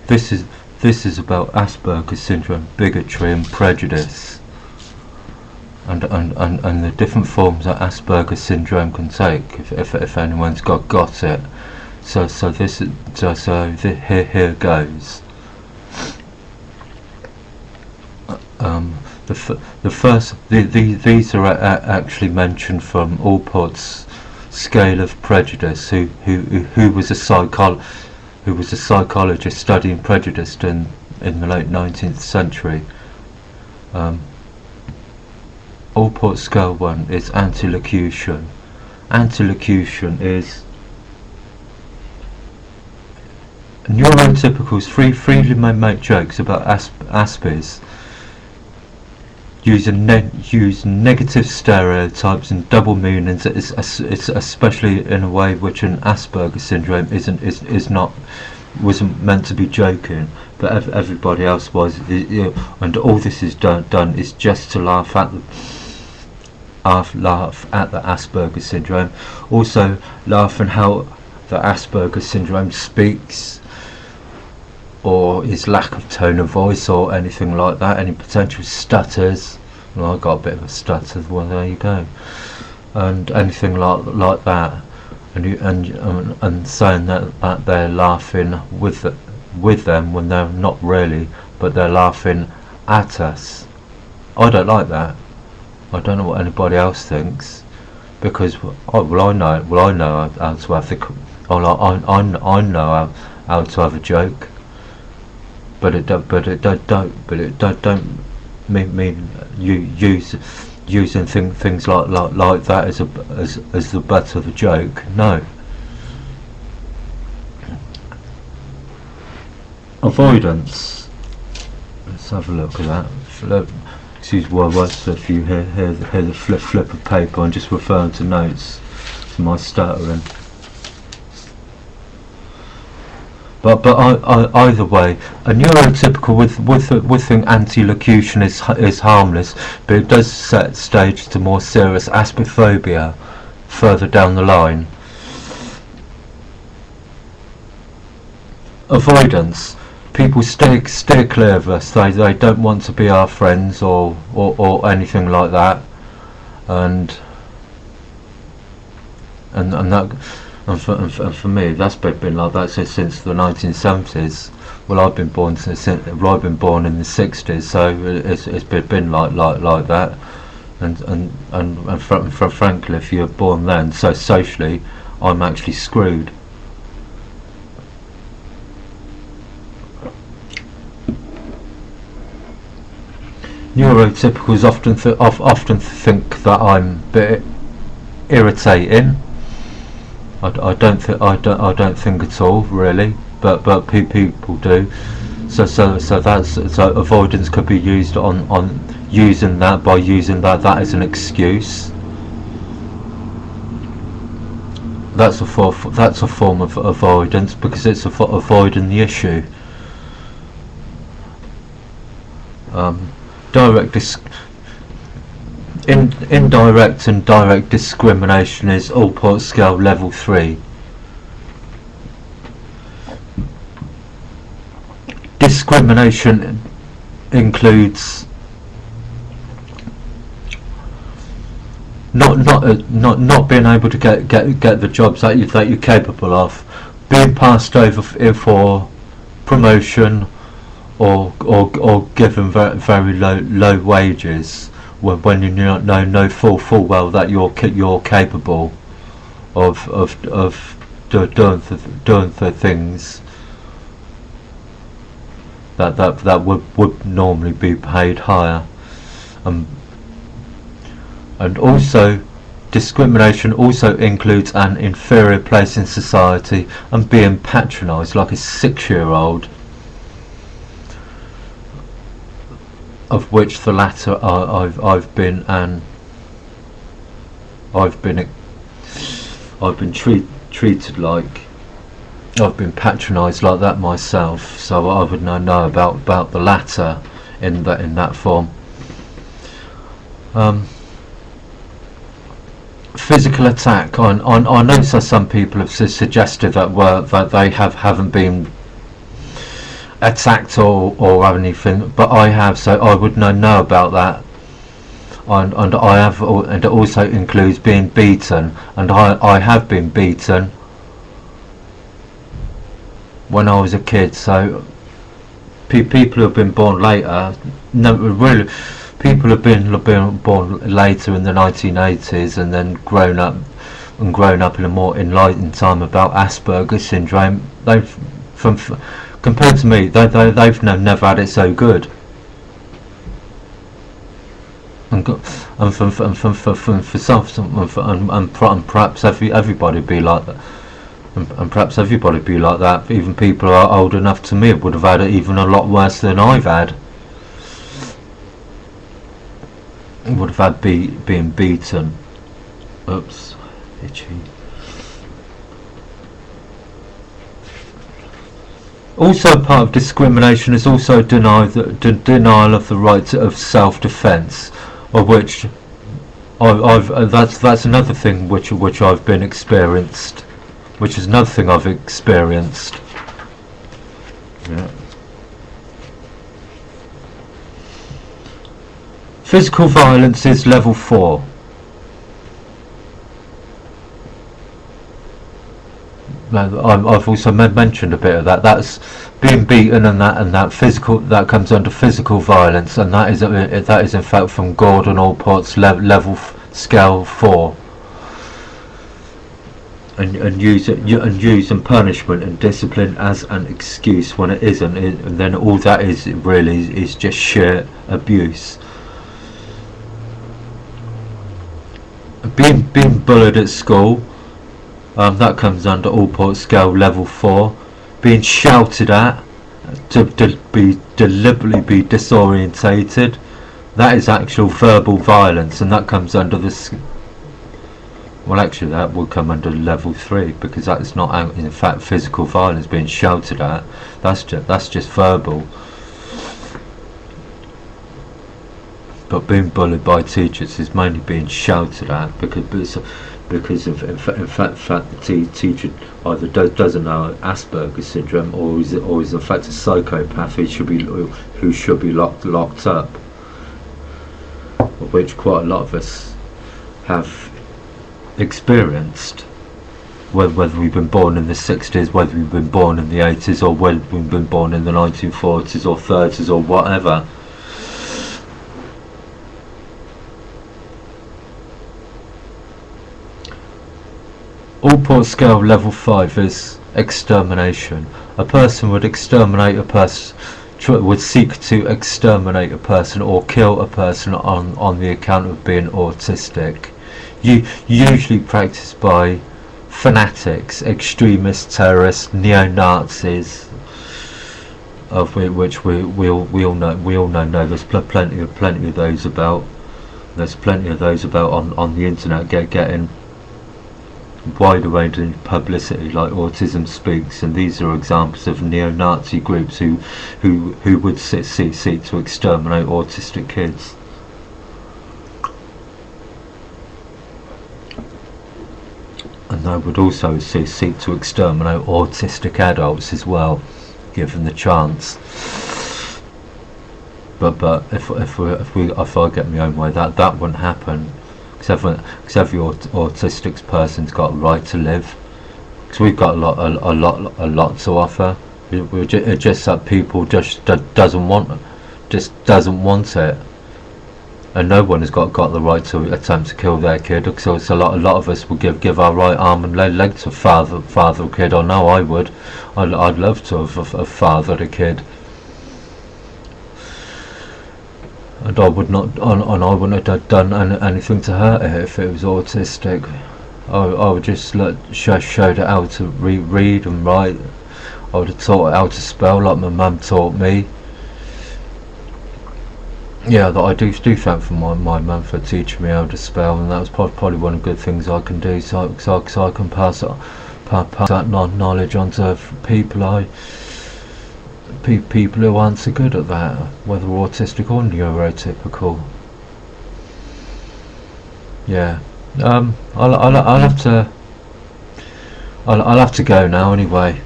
this is about Asperger syndrome, bigotry and prejudice, and the different forms that Asperger syndrome can take if anyone's got it. So here goes. These are actually mentioned from Allport's scale of prejudice, who was a psychologist studying prejudice in the late 19th century. Allport's scale 1 is antilocution. Antilocution is neurotypicals freely make jokes about Aspies, use negative stereotypes and double meanings. It's especially in a way which an Asperger syndrome wasn't meant to be joking, but everybody else was. And all this is done is just to laugh at the Asperger syndrome. Also laugh at how the Asperger syndrome speaks, or his lack of tone of voice, or anything like that, any potential stutters. Well, I got a bit of a stutter, well there you go, and anything like that, and saying that they're laughing with them when they're not really, but they're laughing at us. I don't like that. I don't know what anybody else thinks, because I know how to have I know how to have a joke. But it don't mean you using things like that as the butt of a joke. No. Avoidance. Let's have a look at that. Excuse my words if you hear the flip of paper. I'm just referring to notes for my stuttering. But either way, a neurotypical with antilocution is harmless, but it does set stage to more serious Aspiphobia further down the line. Avoidance. People steer clear of us. They don't want to be our friends or anything like that, and that. And for me, that's been like that since the 1970s. Well, I've been born in the 60s, so it's been like that. And frankly, if you're born then, so socially, I'm actually screwed. Neurotypicals often think that I'm a bit irritating. I don't think at all, really, but people do. So avoidance could be used on using that as an excuse. That's a form of avoidance, because it's avoiding the issue. Indirect and direct discrimination is Allport scale level 3. Discrimination includes not being able to get the jobs that you're capable of, being passed over for promotion, or given very low wages, when you know full well that you're capable of doing the things that would normally be paid higher. And also, discrimination also includes an inferior place in society and being patronised like a 6-year-old, of which the latter I've been treated like. I've been patronised like that myself, so I would know about the latter in that form. Physical attack. I know some people have suggested that they haven't been attacked or anything, but I have, so I would know about that. And I have, and it also includes being beaten, and I have been beaten when I was a kid. So people who have been born later, no, really, people have been born later in the 1980s and then grown up in a more enlightened time about Asperger syndrome. They've, compared to me, they've never had it so good. And for some, and perhaps everybody be like that. And perhaps everybody be like that. Even people who are old enough to me would have had it even a lot worse than I've had. Would have had being beaten. Oops, itchy. Also, part of discrimination is also denial of the right of self-defence, of which that's another thing which I've been experienced, which is another thing I've experienced. Yeah. Physical violence is level 4. I've also mentioned a bit of that. That's being beaten, and that physical, that comes under physical violence, and that is in fact from Gordon Allport's level scale 4. And using punishment and discipline as an excuse when it isn't, and then all that is really is just sheer abuse. Being bullied at school. That comes under Allport scale level 4. Being shouted at, to be deliberately be disorientated, that is actual verbal violence, and that comes under this. Well, actually, that would come under level 3, because that's not in fact physical violence. Being shouted at, that's just verbal. But being bullied by teachers is mainly being shouted at, because of in fact the teacher either doesn't know Asperger syndrome, or is in fact a psychopath who should be locked up, of which quite a lot of us have experienced, whether we've been born in the 60s, whether we've been born in the 80s, or whether we've been born in the 1940s or 30s or whatever. Allport scale level 5 is extermination. A person would exterminate a person, would seek to exterminate a person or kill a person on the account of being autistic. Usually practiced by fanatics, extremists, terrorists, neo-Nazis, of which we all know. There's plenty of those about. There's plenty of those about on the internet getting wider ranging publicity, like Autism Speaks, and these are examples of neo-Nazi groups who would seek to exterminate autistic kids. And they would also seek to exterminate autistic adults as well, given the chance. But if I get my own way, that wouldn't happen. Because every autistic person's got a right to live. Because we've got a lot to offer. It's just that people just doesn't want it, and no one has got the right to attempt to kill their kid. Because a lot of us would give our right arm and leg to father a kid. I know I would. I'd love to have fathered a kid. And I wouldn't have done anything to hurt it if it was autistic. I would just showed it how to read and write. I would have taught it how to spell like my mum taught me. Yeah, that I do thank for my mum for teaching me how to spell, and that was probably one of the good things I can do, so I can pass that knowledge on to people who aren't so good at that, whether autistic or neurotypical. Yeah, I'll have to go now anyway.